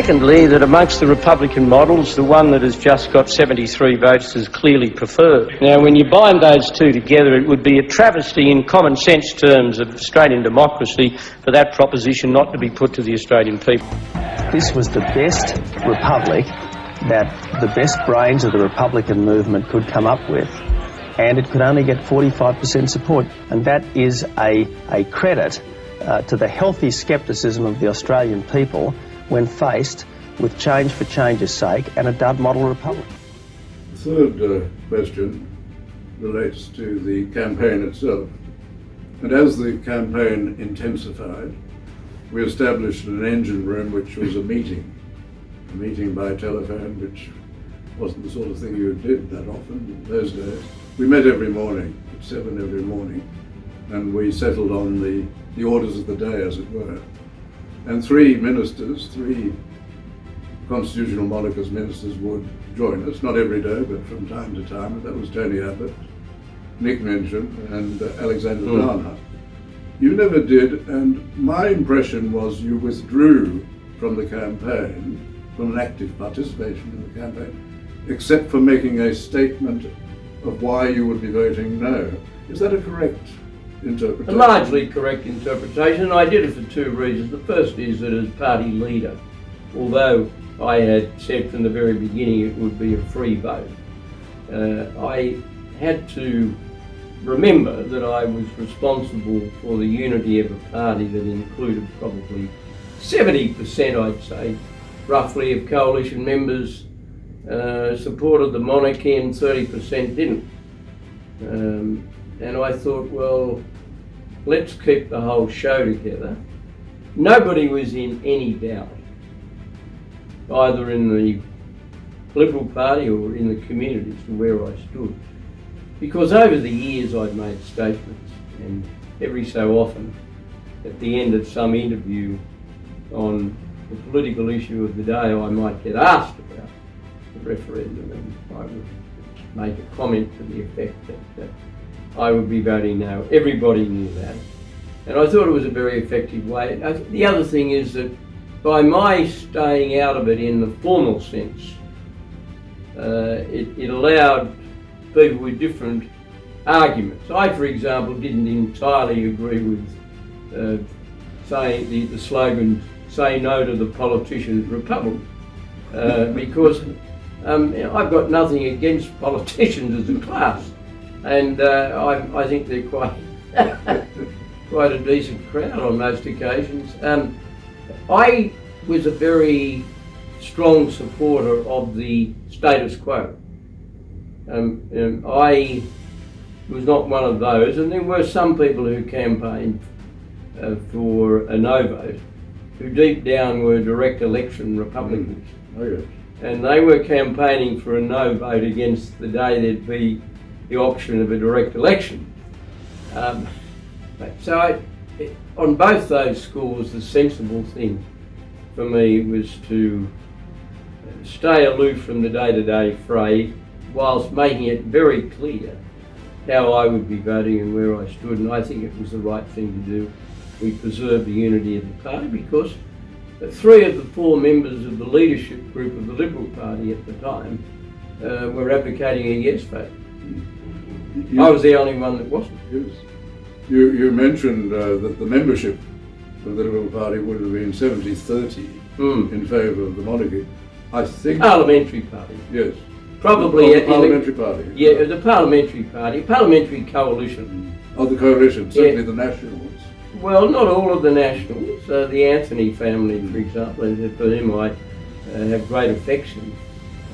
secondly, that amongst the Republican models, the one that has just got 73 votes is clearly preferred. Now, when you bind those two together, it would be a travesty in common sense terms of Australian democracy for that proposition not to be put to the Australian people. This was the best republic that the best brains of the Republican movement could come up with, and it could only get 45% support, and that is a credit to the healthy scepticism of the Australian people when faced with change for change's sake and a dud model republic. The third question relates to the campaign itself. And as the campaign intensified, we established an engine room which was a meeting by telephone, which wasn't the sort of thing you did that often in those days. We met every morning, at 7 every morning, and we settled on the orders of the day, as it were. And three constitutional monarchist ministers would join us, not every day, but from time to time, and that was Tony Abbott, Nick Minchin, and Alexander Downer. You never did, and my impression was you withdrew from the campaign, from an active participation in the campaign, except for making a statement of why you would be voting no. Is that a correct interpretation? A largely correct interpretation. I did it for two reasons. The first is that as party leader, although I had said from the very beginning it would be a free vote, I had to remember that I was responsible for the unity of a party that included probably 70%, I'd say, roughly, of coalition members supported the monarchy and 30% didn't. And I thought, well, let's keep the whole show together. Nobody was in any doubt, either in the Liberal Party or in the community, as to where I stood. Because over the years I'd made statements, and every so often, at the end of some interview on the political issue of the day, I might get asked about the referendum, and I would make a comment to the effect that I would be voting no. Everybody knew that. And I thought it was a very effective way. The other thing is that by my staying out of it in the formal sense, it allowed people with different arguments. I, for example, didn't entirely agree with saying the slogan, "Say no to the politician's republic," because I've got nothing against politicians as a class, and I think they're quite a decent crowd on most occasions. I was a very strong supporter of the status quo. I was not one of those, and there were some people who campaigned for a no vote, who deep down were direct election Republicans. Oh, yes. And they were campaigning for a no vote against the day there'd be the option of a direct election. So on both those scores, the sensible thing for me was to stay aloof from the day-to-day fray, whilst making it very clear how I would be voting and where I stood, and I think it was the right thing to do. We preserved the unity of the party because 3 of the 4 members of the leadership group of the Liberal Party at the time were advocating a yes vote. I was the only one that wasn't. Yes. You mentioned that the membership of the Liberal Party would have been 70-30 in favour of the monarchy. I think... Parliamentary Party. Yes. Probably... the Parliamentary Party. Yeah, the Parliamentary Party. Parliamentary coalition. Of the coalition, certainly the Nationals. Well, not all of the Nationals. The Anthony family, for example, and for whom I have great affection,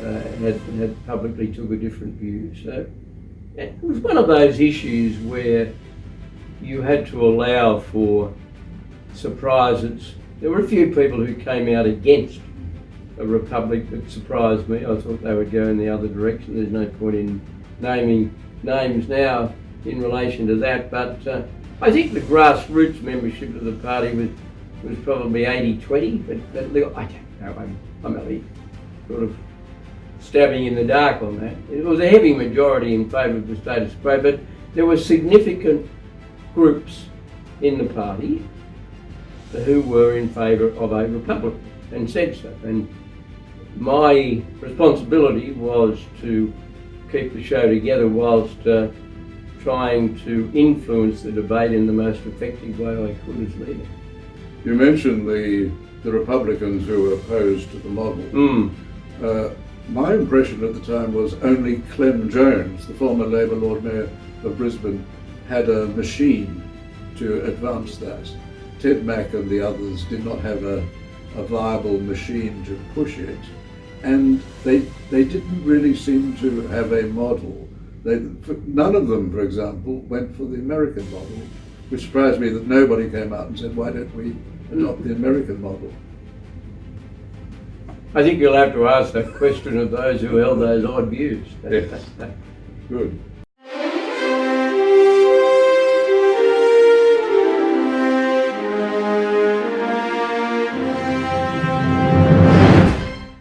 had publicly took a different view. So it was one of those issues where you had to allow for surprises. There were a few people who came out against a republic that surprised me. I thought they would go in the other direction. There's no point in naming names now in relation to that, but I think the grassroots membership of the party was probably 80-20, but I don't know, I'm only sort of stabbing in the dark on that. It was a heavy majority in favour of the status quo, but there were significant groups in the party who were in favour of a republic. and said so. And my responsibility was to keep the show together whilst trying to influence the debate in the most effective way I could as leader. You mentioned the Republicans who were opposed to the model. My impression at the time was only Clem Jones, the former Labour Lord Mayor of Brisbane, had a machine to advance that. Ted Mack and the others did not have a viable machine to push it, and they didn't really seem to have a model. None of them, for example, went for the American model, which surprised me that nobody came out and said, why don't we adopt the American model? I think you'll have to ask that question of those who held those odd views. Yes. Good.